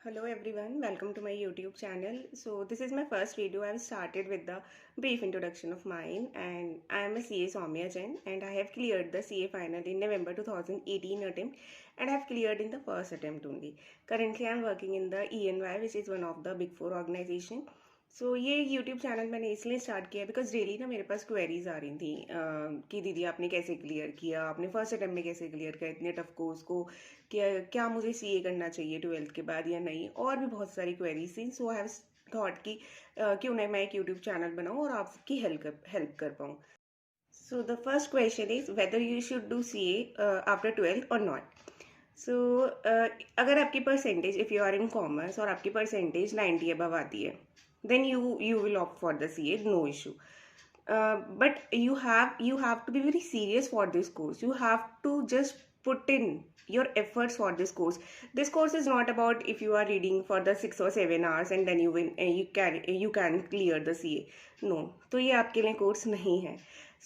Hello everyone, welcome to my YouTube channel. So this is my first video. I've started with the brief introduction of mine, and I am a CA Soumya Jain, and I have cleared the CA final in November 2018 attempt, and I have cleared in the first attempt only. Currently I am working in the ENY, which is one of the big four organization. सो ये YouTube channel मैंने इसलिए start किया because daily ना मेरे पास queries आ रही थी कि दीदी आपने कैसे क्लियर किया, आपने फर्स्ट अटेम्प्ट में कैसे क्लियर किया इतने टफ कोर्स को, क्या मुझे सीए करना चाहिए 12th के बाद या नहीं, और भी बहुत सारी क्वेरीज थी. सो आई हैव थॉट कि क्यों नहीं मैं एक यूट्यूब चैनल बनाऊँ और आपकी हेल्प कर पाऊँ. So the first question is whether you should do CA after 12th और नॉट. सो अगर आपकी percentage, if you are in commerce और आपकी परसेंटेज 90 अबव आती है, then you will opt for the CA, no issue. But you have to be very serious for this course. You have to just put in your efforts for this course. This course is not about if you are reading for the 6 or 7 hours and then you can clear the CA. No, तो ये आपके लिए course नहीं है.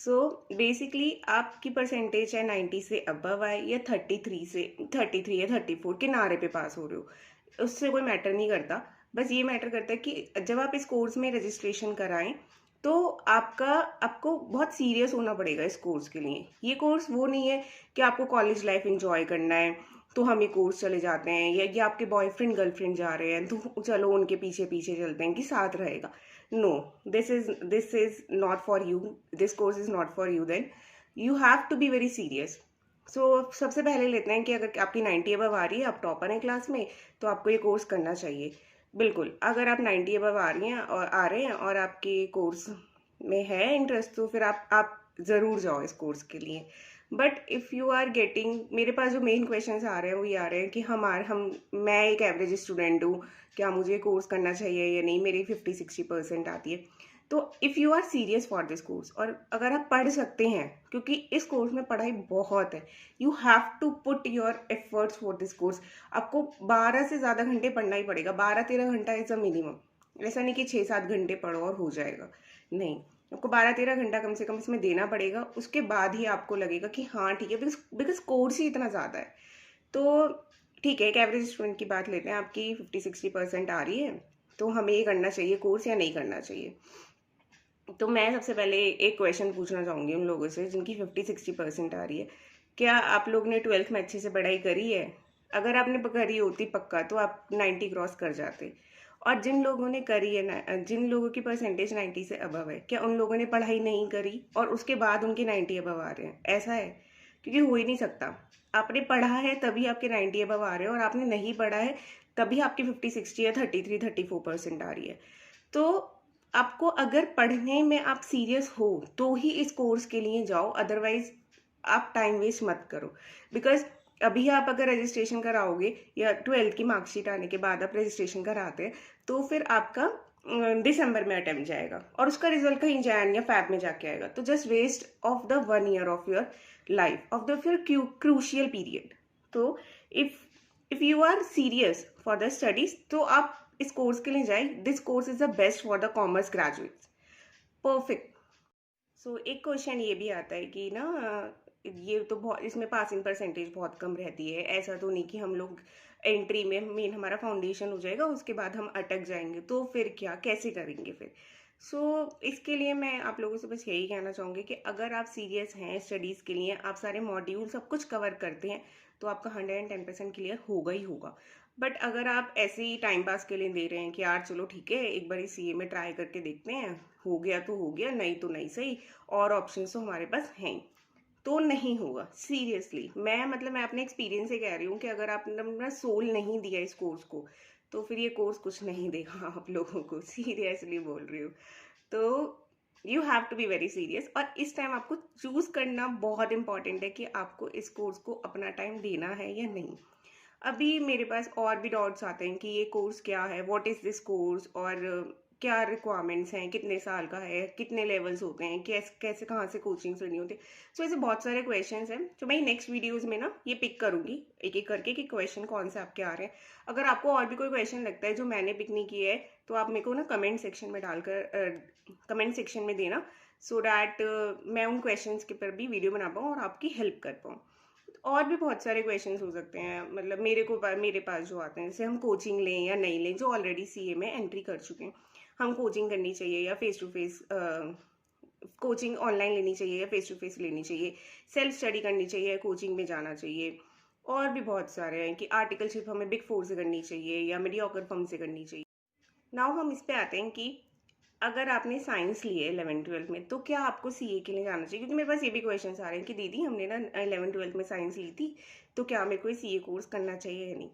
So basically आपकी percentage है 90 से above आए या 33 या 34 किनारे पे पास हो रहे हो, उससे कोई मैटर नहीं करता. बस ये मैटर करता है कि जब आप इस कोर्स में रजिस्ट्रेशन कराएं तो आपको बहुत सीरियस होना पड़ेगा इस कोर्स के लिए. ये कोर्स वो नहीं है कि आपको कॉलेज लाइफ एंजॉय करना है तो हम ये कोर्स चले जाते हैं, या आपके बॉयफ्रेंड गर्लफ्रेंड जा रहे हैं तो चलो उनके पीछे पीछे चलते हैं कि साथ रहेगा. No, this is not for you. This course is not for you. Then you have to be very serious. So सबसे पहले लेते हैं कि अगर आपकी 90 अबव आ रही है, आप टॉपर हैं क्लास में, तो आपको ये कोर्स करना चाहिए. बिल्कुल, अगर आप 90 अबव आ रहे हैं और आपके कोर्स में है इंटरेस्ट, तो फिर आप ज़रूर जाओ इस कोर्स के लिए. But if you are getting, मेरे पास जो मेन क्वेश्चंस आ रहे हैं वो ये आ रहे हैं कि मैं एक एवरेज स्टूडेंट हूँ, क्या मुझे कोर्स करना चाहिए या नहीं, मेरी 50-60% आती है. तो if you are serious for this course, और अगर आप पढ़ सकते हैं, क्योंकि इस कोर्स में पढ़ाई बहुत है, you have to put your efforts for this course. आपको 12 से ज़्यादा घंटे पढ़ना ही पड़ेगा. 12-13 घंटा इज़ अ मिनिमम. ऐसा नहीं कि 6-7 घंटे पढ़ो और हो जाएगा, नहीं. आपको 12-13 घंटा कम से कम इसमें देना पड़ेगा. उसके बाद ही आपको लगेगा कि हाँ ठीक है, बिकॉज कोर्स ही इतना ज़्यादा है. तो ठीक है, एक एवरेज स्टूडेंट की बात लेते हैं. आपकी 50-60% आ रही है, तो हमें ये करना चाहिए कोर्स या नहीं करना चाहिए. तो मैं सबसे पहले एक क्वेश्चन पूछना चाहूँगी उन लोगों से जिनकी 50-60% आ रही है. क्या आप लोग ने 12th में अच्छे से पढ़ाई करी है? अगर आपने करी होती पक्का तो आप 90 क्रॉस कर जाते. और जिन लोगों ने करी है ना, जिन लोगों की परसेंटेज 90 से अबव है, क्या उन लोगों ने पढ़ाई नहीं करी और उसके बाद उनके 90 अबव आ रहे हैं? ऐसा है, क्योंकि हो ही नहीं सकता. आपने पढ़ा है तभी आपके 90 अबव आ रहे हैं, और आपने नहीं पढ़ा है तभी आपकी 50-60 या 33-34% आ रही है. तो आपको अगर पढ़ने में आप सीरियस हो तो ही इस कोर्स के लिए जाओ, अदरवाइज आप टाइम वेस्ट मत करो. बिकॉज अभी आप अगर रजिस्ट्रेशन कराओगे या 12th की मार्कशीट आने के बाद आप रजिस्ट्रेशन कराते हैं, तो फिर आपका दिसंबर में अटेम्प्ट जाएगा और उसका रिजल्ट कहीं जैन या फैब में जाके आएगा. तो just waste of the 1 year of your life, of the your crucial period. तो if you are serious for the studies तो आप इस कोर्स के लिए जाए. This course is the best for the commerce graduates. Perfect. So एक question ये भी आता है कि ना, ये तो बहुत, इसमें पासिंग परसेंटेज बहुत कम रहती है. ऐसा तो नहीं कि हम लोग एंट्री में मेन हमारा फाउंडेशन हो जाएगा, उसके बाद हम अटक जाएंगे, तो फिर क्या, कैसे करेंगे फिर? इसके लिए मैं आप लोगों से बस यही कहना चाहूँगी कि अगर आप सीरियस हैं स्टडीज़ के लिए, आप सारे मॉड्यूल सब कुछ कवर करते हैं, तो आपका 110% क्लियर होगा ही होगा. बट अगर आप ऐसे ही टाइम पास के लिए दे रहे हैं कि यार चलो ठीक है एक बार सीए में ट्राई करके देखते हैं, हो गया तो हो गया, नहीं तो नहीं सही, और ऑप्शन तो हमारे पास हैं, तो नहीं होगा. सीरियसली मैं अपने एक्सपीरियंस से कह रही हूँ कि अगर आपने अपना सोल नहीं दिया इस कोर्स को, तो फिर ये कोर्स कुछ नहीं देगा आप लोगों को. सीरियसली बोल रही हूँ. तो you have to be very serious, और इस टाइम आपको चूज करना बहुत इंपॉर्टेंट है कि आपको इस कोर्स को अपना टाइम देना है या नहीं. अभी मेरे पास और भी डाउट्स आते हैं कि ये कोर्स क्या है, व्हाट इज़ दिस कोर्स, और क्या रिक्वायरमेंट्स हैं, कितने साल का है, कितने लेवल्स होते हैं, कैसे कैसे कहाँ से कोचिंग्स लेनी होती है. सो ऐसे बहुत सारे क्वेश्चंस हैं जो मैं नेक्स्ट वीडियोस में ना ये पिक करूँगी एक एक करके कि क्वेश्चन कौन से आपके आ रहे हैं. अगर आपको और भी कोई क्वेश्चन लगता है जो मैंने पिक नहीं किया है, तो आप मेरे को ना कमेंट सेक्शन में कमेंट सेक्शन में देना, सो डैट मैं उन क्वेश्चंस के पर भी वीडियो बना पाऊँ और आपकी हेल्प कर पाऊँ. और भी बहुत सारे क्वेश्चंस हो सकते हैं, मतलब मेरे पास जो आते हैं, जैसे हम कोचिंग लें या नहीं लें, जो ऑलरेडी सीए में एंट्री कर चुके हैं, हम कोचिंग करनी चाहिए या face to face coaching online लेनी चाहिए या फेस टू फेस लेनी चाहिए, सेल्फ स्टडी करनी चाहिए या कोचिंग में जाना चाहिए। और भी बहुत सारे हैं कि आर्टिकलशिप हमें बिग फोर से करनी चाहिए या मीडियोकर फर्म से करनी चाहिए। नाउ हम इस पे आते हैं कि अगर आपने साइंस ली है 11th-12th में, तो क्या आपको सीए के लिए जाना चाहिए? क्योंकि मेरे पास ये भी क्वेश्चन आ रहे हैं कि दीदी हमने ना 11th-12th में साइंस ली थी, तो क्या मेरे को सीए कोर्स करना चाहिए या नहीं।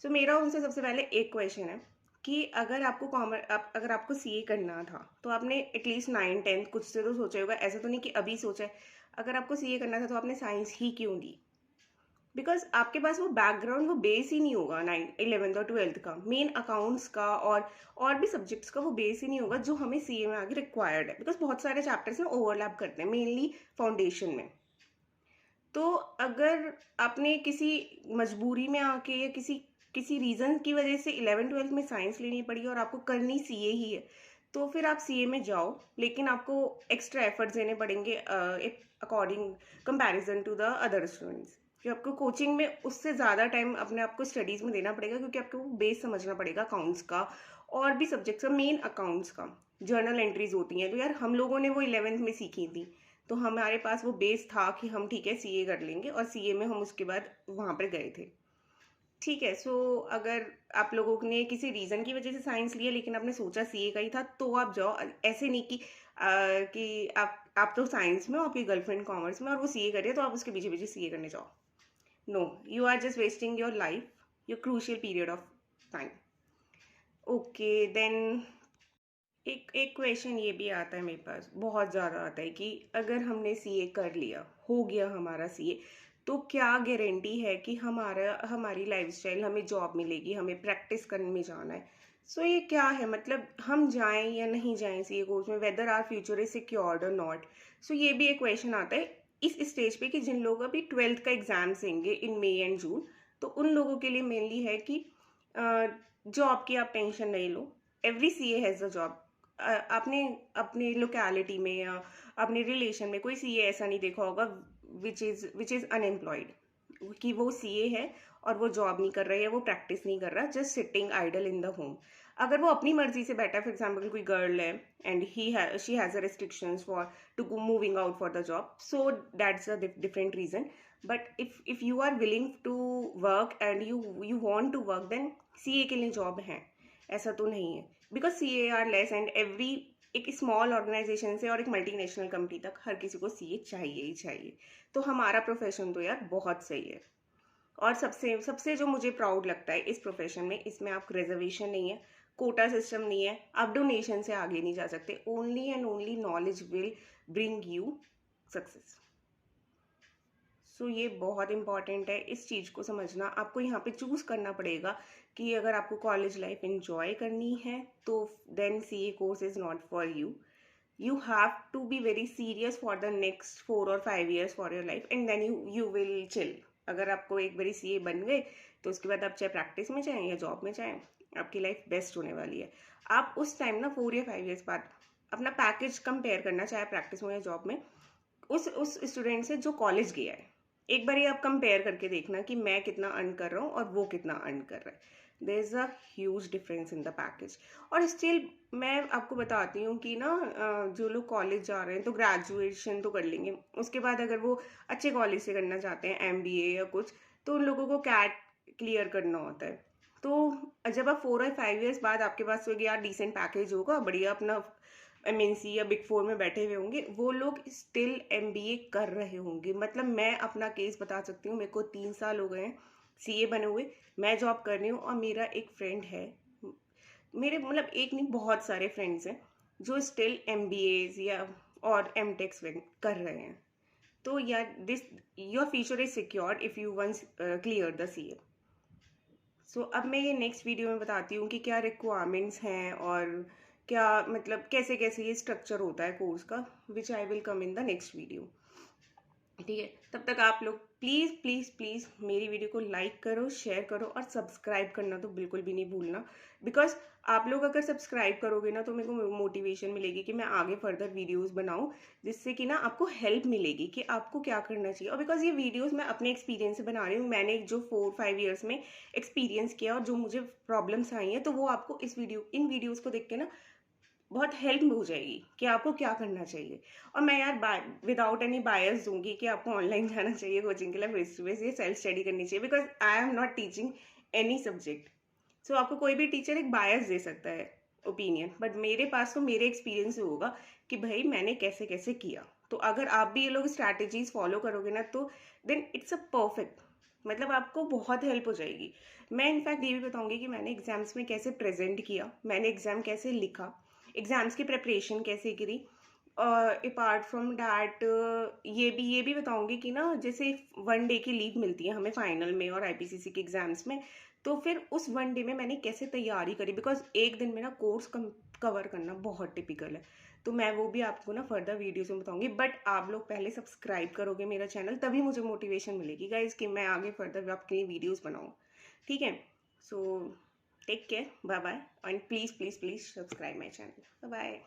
सो मेरा उनसे सबसे पहले एक क्वेश्चन है कि अगर आपको सीए करना था, तो आपने एटलीस्ट 9th-10th कुछ से तो सोचा होगा, ऐसा तो नहीं कि अभी सोचा है। अगर आपको सीए करना था तो आपने साइंस ही क्यों ली? बिकॉज आपके पास वो बैकग्राउंड, वो बेस ही नहीं होगा 11th और 12th का, मेन अकाउंट्स का और भी सब्जेक्ट्स का वो बेस ही नहीं होगा जो हमें सीए में आगे रिक्वायर्ड है। बिकॉज बहुत सारे चैप्टर्स में ओवरलैप करते हैं, मेनली फाउंडेशन में। तो अगर आपने किसी मजबूरी में आके या किसी रीजन की वजह से 11th-12th में साइंस लेनी पड़ी और आपको करनी सीए ही है, तो फिर आप सीए में जाओ, लेकिन आपको एक्स्ट्रा एफर्ट्स देने पड़ेंगे according comparison to the other students. कि आपको कोचिंग में उससे ज़्यादा टाइम अपने आप को स्टडीज़ में देना पड़ेगा, क्योंकि आपको बेस समझना पड़ेगा अकाउंट्स का और भी सब्जेक्ट्स का, मेन अकाउंट्स का। जर्नल एंट्रीज होती हैं, तो यार हम लोगों ने वो 11th में सीखी थी, तो हमारे पास वो बेस था कि हम ठीक है सीए कर लेंगे, और सीए में हम उसके बाद वहाँ पर गए थे। ठीक है। सो अगर आप लोगों ने किसी रीज़न की वजह से साइंस लिया लेकिन आपने सोचा सीए का ही था, तो आप जाओ। ऐसे नहीं कि आप तो साइंस में हो, आपकी गर्लफ्रेंड कॉमर्स में और वो सीए कर रही है, तो आप उसके पीछे पीछे सीए करने जाओ। No, you are just wasting your life, your crucial period of time. Okay then एक क्वेश्चन ये भी आता है मेरे पास, बहुत ज़्यादा आता है कि अगर हमने सीए कर लिया, हो गया हमारा सीए, तो क्या गारंटी है कि हमारी लाइफस्टाइल, हमें जॉब मिलेगी, हमें प्रैक्टिस करने में जाना है। सो ये क्या है, मतलब हम जाएं या नहीं जाएं सीए कोर्स में, whether our future is secured और नॉट। सो ये भी एक क्वेश्चन आता है इस स्टेज पे कि जिन लोग अभी 12th का एग्जाम्स देंगे इन मई एंड जून, तो उन लोगों के लिए मेनली है कि जॉब की आप टेंशन नहीं लो, every CA has a job. आपने अपने लोकेलिटी में या अपने रिलेशन में कोई सीए ऐसा नहीं देखा होगा विच इज़ अनएम्प्लॉयड, कि वो सीए है और वो जॉब नहीं कर रहा है, वो प्रैक्टिस नहीं कर रहा, just sitting idle in the home. अगर वो अपनी मर्जी से बैठा है, फॉर एग्जाम्पल कोई गर्ल है and she has a restrictions for to moving out for the job, so that's a different reason. But if you are willing to work and you want to work, then CA के लिए job है, ऐसा तो नहीं है। Because CA are less and every, एक small organisation से और एक मल्टीनेशनल कंपनी तक हर किसी को सीए चाहिए ही चाहिए। तो हमारा प्रोफेशन तो यार बहुत सही है। और सबसे सबसे जो मुझे प्राउड लगता है इस प्रोफेशन में, इसमें आप रिजर्वेशन नहीं है, कोटा सिस्टम नहीं है, आप डोनेशन से आगे नहीं जा सकते। Only and only knowledge will bring you success. So ये बहुत इंपॉर्टेंट है, इस चीज़ को समझना। आपको यहाँ पे चूज करना पड़ेगा कि अगर आपको कॉलेज लाइफ एंजॉय करनी है, तो then CA course is not for you. You have to be very serious for the next 4 or 5 years for your life, and then you will chill. अगर आपको एक बारी सीए बन गए, तो उसके बाद आप चाहे प्रैक्टिस में जाएं या जॉब में जाएं, आपकी लाइफ बेस्ट होने वाली है। आप उस टाइम ना 4 या 5 years बाद अपना पैकेज कंपेयर करना, चाहे प्रैक्टिस में या जॉब में, उस स्टूडेंट से जो कॉलेज गया है। एक बार आप कंपेयर करके देखना कि मैं कितना अर्न कर रहा हूँ और वो कितना अर्न कर रहा है। There is a huge difference in the package. और स्टिल मैं आपको बताती हूँ कि ना जो लोग कॉलेज जा रहे हैं तो ग्रेजुएशन तो कर लेंगे, उसके बाद अगर वो अच्छे कॉलेज से करना चाहते हैं एमबीए या कुछ, तो उन लोगों को कैट क्लियर करना होता है। तो जब आप 4 और 5 years बाद आपके पास यार डिसेंट पैकेज होगा, बढ़िया अपना एमएनसी या बिग फोर में बैठे हुए होंगे, वो लोग स्टिल एमबीए कर रहे होंगे। मतलब मैं अपना केस बता सकती हूँ, मेरे को 3 साल हो गए हैं सीए बने हुए, मैं जॉब कर रही हूँ, और मेरा एक फ्रेंड है, मेरे मतलब एक नहीं बहुत सारे फ्रेंड्स हैं जो स्टिल एमबीएज या और एमटेक्स कर रहे हैं। तो यार this, your future is secured if you once clear the CA. So अब मैं ये नेक्स्ट वीडियो में बताती हूँ कि क्या रिक्वायरमेंट्स हैं और क्या मतलब कैसे कैसे ये स्ट्रक्चर होता है कोर्स का, which I will come in the next video. ठीक है, तब तक आप लोग प्लीज़ प्लीज़ प्लीज़ मेरी वीडियो को लाइक करो, शेयर करो और सब्सक्राइब करना तो बिल्कुल भी नहीं भूलना। बिकॉज आप लोग अगर सब्सक्राइब करोगे ना तो मेरे को मोटिवेशन मिलेगी कि मैं आगे फर्दर वीडियोस बनाऊं, जिससे कि ना आपको हेल्प मिलेगी कि आपको क्या करना चाहिए। और बिकॉज ये वीडियोस मैं अपने एक्सपीरियंस से बना रही हूँ, मैंने जो 4-5 ईयर्स में एक्सपीरियंस किया और जो मुझे प्रॉब्लम्स आई हैं, तो वो आपको इन वीडियोज़ को देख के ना बहुत हेल्प हो जाएगी कि आपको क्या करना चाहिए। और मैं यार विदाउट एनी बायस दूंगी कि आपको ऑनलाइन जाना चाहिए कोचिंग के लिए, फेस टू फेस, ये सेल्फ स्टडी करनी चाहिए, because I am not teaching any subject. So आपको कोई भी टीचर एक बायस दे सकता है ओपिनियन, बट मेरे पास तो मेरे एक्सपीरियंस से होगा कि भाई मैंने कैसे कैसे किया। तो अगर आप भी ये लोग स्ट्रैटेजीज फॉलो करोगे ना तो देन इट्स अ परफेक्ट, मतलब आपको बहुत हेल्प हो जाएगी। मैं इनफैक्ट ये भी बताऊंगी कि मैंने एग्जाम्स में कैसे प्रेजेंट किया, मैंने एग्जाम कैसे लिखा, एग्जाम्स की प्रिपरेशन कैसे करी। अपार्ट फ्रॉम डैट ये भी बताऊंगी कि ना जैसे 1 डे की लीव मिलती है हमें फाइनल में और आईपीसीसी के एग्जाम्स में, तो फिर उस 1 डे में मैंने कैसे तैयारी करी, बिकॉज एक दिन में ना कोर्स कवर करना बहुत टिपिकल है। तो मैं वो भी आपको ना फर्दर वीडियोस में बताऊंगी, बट आप लोग पहले सब्सक्राइब करोगे मेरा चैनल, तभी मुझे मोटिवेशन मिलेगी गाइज कि मैं आगे फर्दर आपके लिए वीडियोस बनाऊँ। ठीक है, so take care, bye bye, and please please please subscribe my channel. Bye bye.